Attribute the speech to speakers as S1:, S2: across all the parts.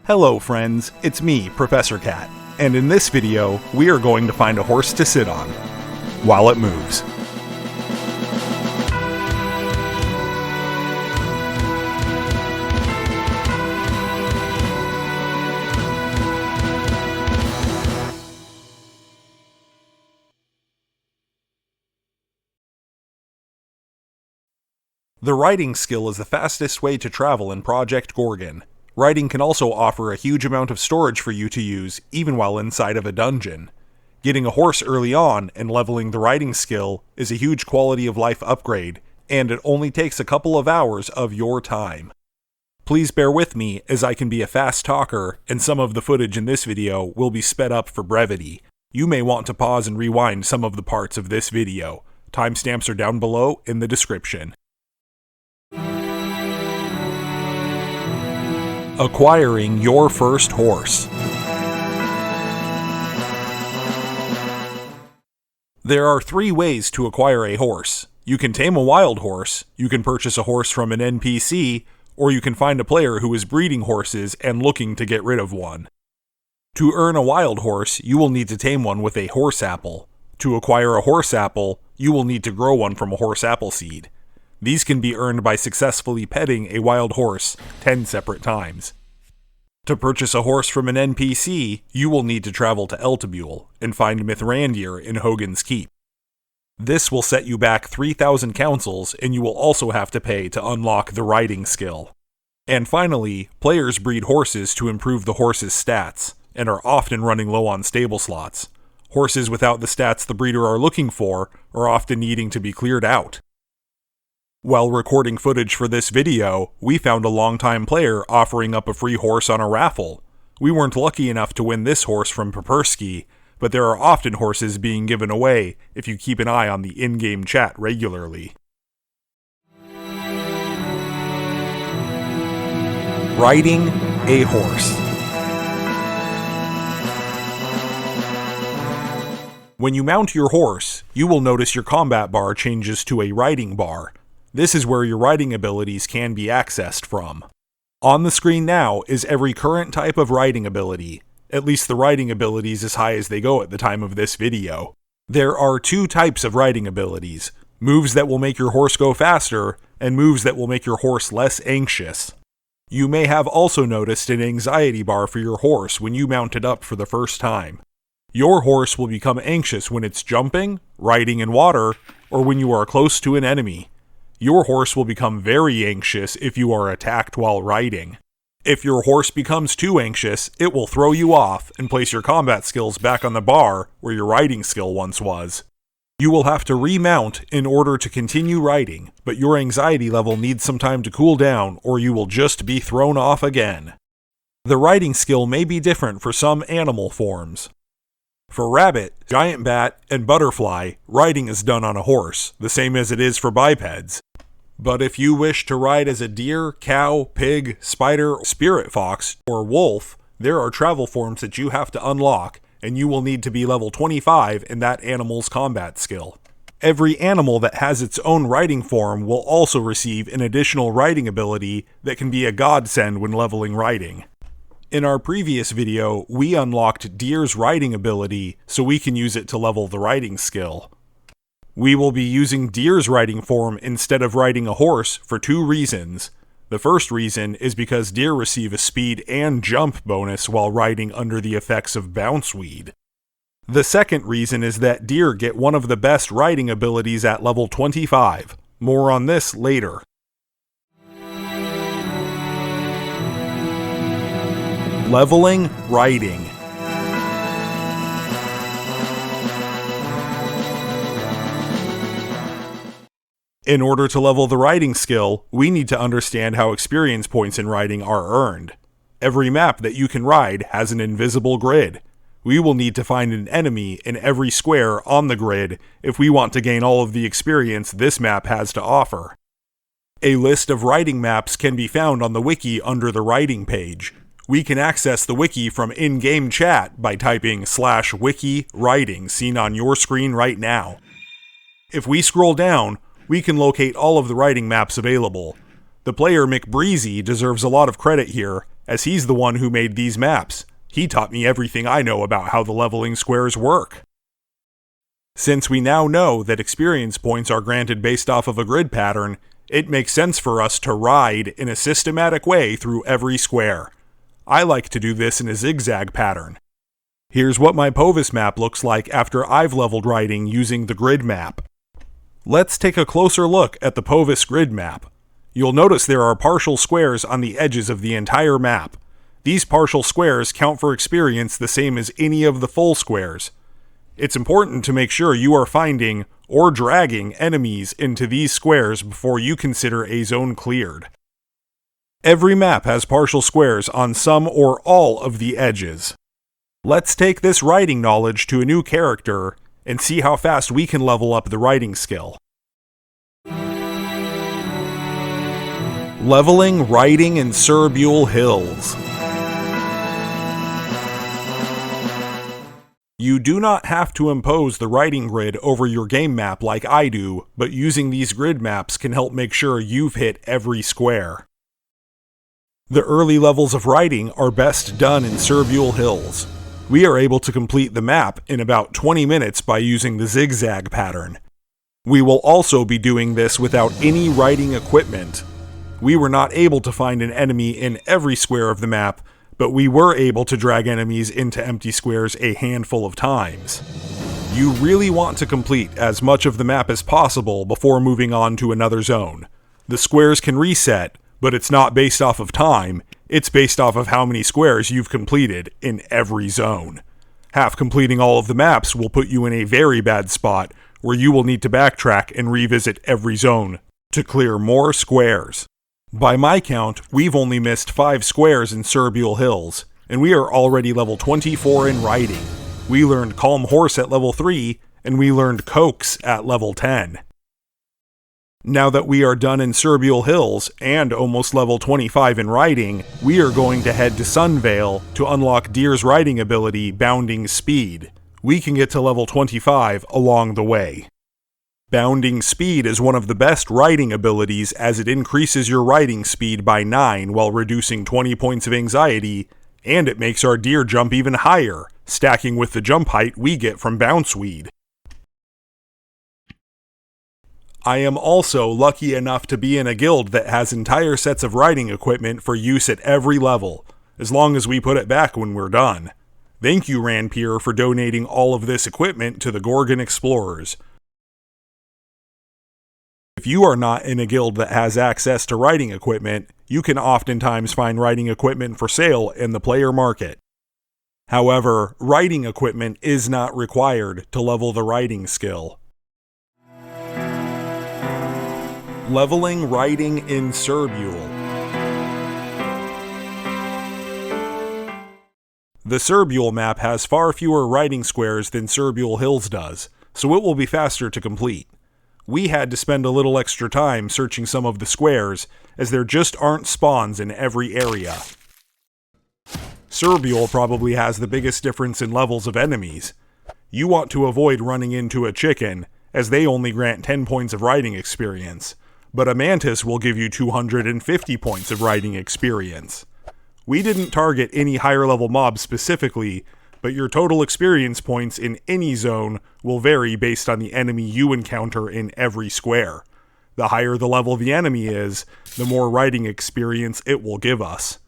S1: Hello friends, it's me, Professor Cat, and in this video, we are going to find a horse to sit on while it moves. The riding skill is the fastest way to travel in Project Gorgon. Riding can also offer a huge amount of storage for you to use, even while inside of a dungeon. Getting a horse early on and leveling the riding skill is a huge quality of life upgrade, and it only takes a couple of hours of your time. Please bear with me as I can be a fast talker, and some of the footage in this video will be sped up for brevity. You may want to pause and rewind some of the parts of this video. Timestamps are down below in the description. Acquiring your first horse. There are 3 ways to acquire a horse. You can tame a wild horse, you can purchase a horse from an NPC, or you can find a player who is breeding horses and looking to get rid of one. To earn a wild horse, you will need to tame one with a horse apple. To acquire a horse apple, you will need to grow one from a horse apple seed. These can be earned by successfully petting a wild horse 10 separate times. To purchase a horse from an NPC, you will need to travel to Eltibule and find Mithrandir in Hogan's Keep. This will set you back 3,000 councils, and you will also have to pay to unlock the riding skill. And finally, players breed horses to improve the horse's stats, and are often running low on stable slots. Horses without the stats the breeder are looking for are often needing to be cleared out. While recording footage for this video, we found a longtime player offering up a free horse on a raffle. We weren't lucky enough to win this horse from Papersky, but there are often horses being given away if you keep an eye on the in-game chat regularly. Riding a horse. When you mount your horse, you will notice your combat bar changes to a riding bar. This is where your riding abilities can be accessed from. On the screen now is every current type of riding ability, at least the riding abilities as high as they go at the time of this video. There are 2 types of riding abilities, moves that will make your horse go faster, and moves that will make your horse less anxious. You may have also noticed an anxiety bar for your horse when you mount it up for the first time. Your horse will become anxious when it's jumping, riding in water, or when you are close to an enemy. Your horse will become very anxious if you are attacked while riding. If your horse becomes too anxious, it will throw you off and place your combat skills back on the bar where your riding skill once was. You will have to remount in order to continue riding, but your anxiety level needs some time to cool down or you will just be thrown off again. The riding skill may be different for some animal forms. For rabbit, giant bat, and butterfly, riding is done on a horse, the same as it is for bipeds. But if you wish to ride as a deer, cow, pig, spider, spirit fox, or wolf, there are travel forms that you have to unlock, and you will need to be level 25 in that animal's combat skill. Every animal that has its own riding form will also receive an additional riding ability that can be a godsend when leveling riding. In our previous video, we unlocked Deer's riding ability so we can use it to level the riding skill. We will be using Deer's riding form instead of riding a horse for 2 reasons. The first reason is because Deer receive a speed and jump bonus while riding under the effects of Bounce Weed. The second reason is that Deer get one of the best riding abilities at level 25. More on this later. Leveling riding. In order to level the riding skill, we need to understand how experience points in riding are earned. Every map that you can ride has an invisible grid. We will need to find an enemy in every square on the grid if we want to gain all of the experience this map has to offer. A list of riding maps can be found on the wiki under the riding page. We can access the wiki from in-game chat by typing /wiki riding seen on your screen right now. If we scroll down, we can locate all of the riding maps available. The player McBreezy deserves a lot of credit here, as he's the one who made these maps. He taught me everything I know about how the leveling squares work. Since we now know that experience points are granted based off of a grid pattern, it makes sense for us to ride in a systematic way through every square. I like to do this in a zigzag pattern. Here's what my Povis map looks like after I've leveled riding using the grid map. Let's take a closer look at the Povis grid map. You'll notice there are partial squares on the edges of the entire map. These partial squares count for experience the same as any of the full squares. It's important to make sure you are finding or dragging enemies into these squares before you consider a zone cleared. Every map has partial squares on some or all of the edges. Let's take this riding knowledge to a new character and see how fast we can level up the riding skill. Leveling riding in Serbule Hills. You do not have to impose the riding grid over your game map like I do, but using these grid maps can help make sure you've hit every square. The early levels of riding are best done in Serbule Hills. We are able to complete the map in about 20 minutes by using the zigzag pattern. We will also be doing this without any riding equipment. We were not able to find an enemy in every square of the map, but we were able to drag enemies into empty squares a handful of times. You really want to complete as much of the map as possible before moving on to another zone. The squares can reset, but it's not based off of time, it's based off of how many squares you've completed in every zone. Half completing all of the maps will put you in a very bad spot where you will need to backtrack and revisit every zone to clear more squares. By my count, we've only missed 5 squares in Serbule Hills, and we are already level 24 in riding. We learned Calm Horse at level 3, and we learned Coax at level 10. Now that we are done in Serbule Hills, and almost level 25 in riding, we are going to head to Sunvale to unlock Deer's riding ability, Bounding Speed. We can get to level 25 along the way. Bounding Speed is one of the best riding abilities as it increases your riding speed by 9 while reducing 20 points of anxiety, and it makes our deer jump even higher, stacking with the jump height we get from Bounceweed. I am also lucky enough to be in a guild that has entire sets of riding equipment for use at every level, as long as we put it back when we're done. Thank you, Ranpier, for donating all of this equipment to the Gorgon Explorers. If you are not in a guild that has access to riding equipment, you can oftentimes find riding equipment for sale in the player market. However, riding equipment is not required to level the riding skill. Leveling riding in Serbule. The Serbule map has far fewer riding squares than Serbule Hills does, so it will be faster to complete. We had to spend a little extra time searching some of the squares, as there just aren't spawns in every area. Serbule probably has the biggest difference in levels of enemies. You want to avoid running into a chicken, as they only grant 10 points of riding experience, but a mantis will give you 250 points of riding experience. We didn't target any higher level mobs specifically, but your total experience points in any zone will vary based on the enemy you encounter in every square. The higher the level the enemy is, the more riding experience it will give us.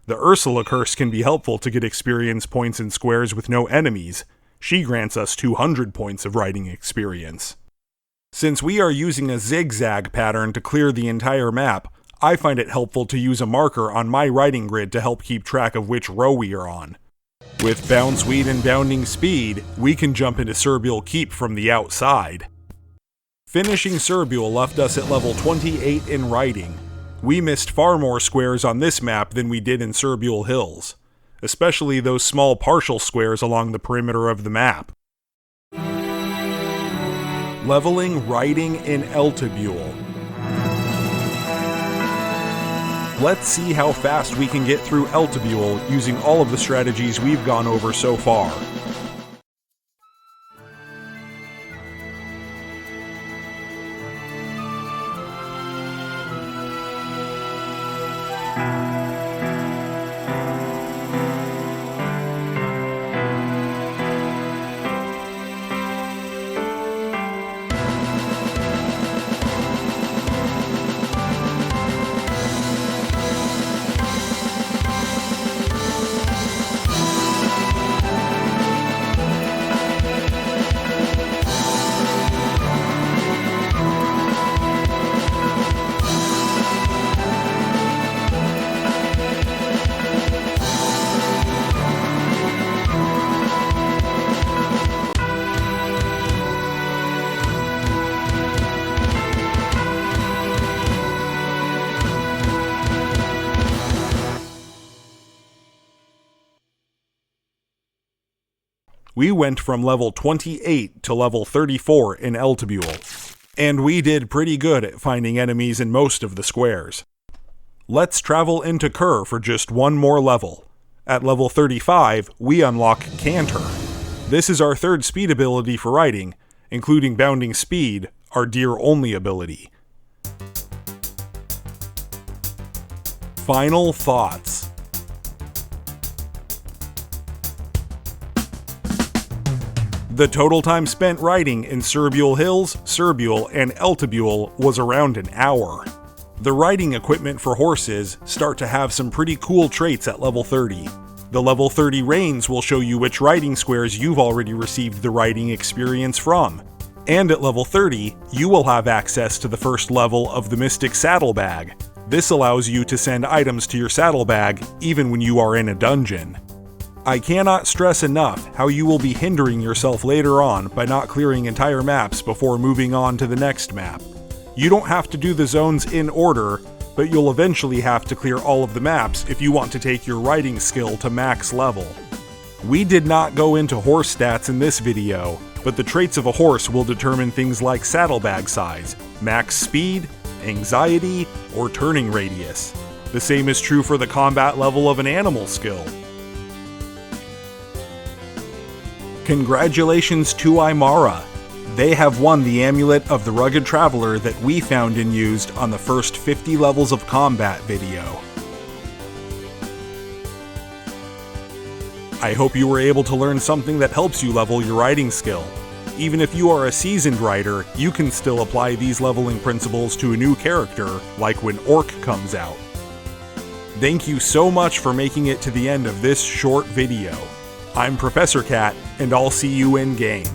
S1: The Ursula curse can be helpful to get experience points in squares with no enemies. She grants us 200 points of riding experience. Since we are using a zigzag pattern to clear the entire map, I find it helpful to use a marker on my riding grid to help keep track of which row we are on. With Bounceweed and Bounding Speed, we can jump into Serbule Keep from the outside. Finishing Serbule left us at level 28 in riding. We missed far more squares on this map than we did in Serbule Hills, especially those small partial squares along the perimeter of the map. Leveling riding in Eltibule. Let's see how fast we can get through Eltibule using all of the strategies we've gone over so far. we went from level 28 to level 34 in Eltibule. And we did pretty good at finding enemies in most of the squares. Let's travel into Kerr for just one more level. At level 35, we unlock Canter. This is our third speed ability for riding, including Bounding Speed, our deer-only ability. Final thoughts. The total time spent riding in Serbule Hills, Serbule, and Eltibule was around an hour. The riding equipment for horses start to have some pretty cool traits at level 30. The level 30 reins will show you which riding squares you've already received the riding experience from. And at level 30, you will have access to the first level of the Mystic Saddlebag. This allows you to send items to your saddlebag even when you are in a dungeon. I cannot stress enough how you will be hindering yourself later on by not clearing entire maps before moving on to the next map. You don't have to do the zones in order, but you'll eventually have to clear all of the maps if you want to take your riding skill to max level. We did not go into horse stats in this video, but the traits of a horse will determine things like saddlebag size, max speed, anxiety, or turning radius. The same is true for the combat level of an animal skill. Congratulations to Aymara! They have won the Amulet of the Rugged Traveler that we found and used on the first 50 levels of combat video. I hope you were able to learn something that helps you level your riding skill. Even if you are a seasoned rider, you can still apply these leveling principles to a new character, like when Orc comes out. Thank you so much for making it to the end of this short video. I'm Professor Cat, and I'll see you in game.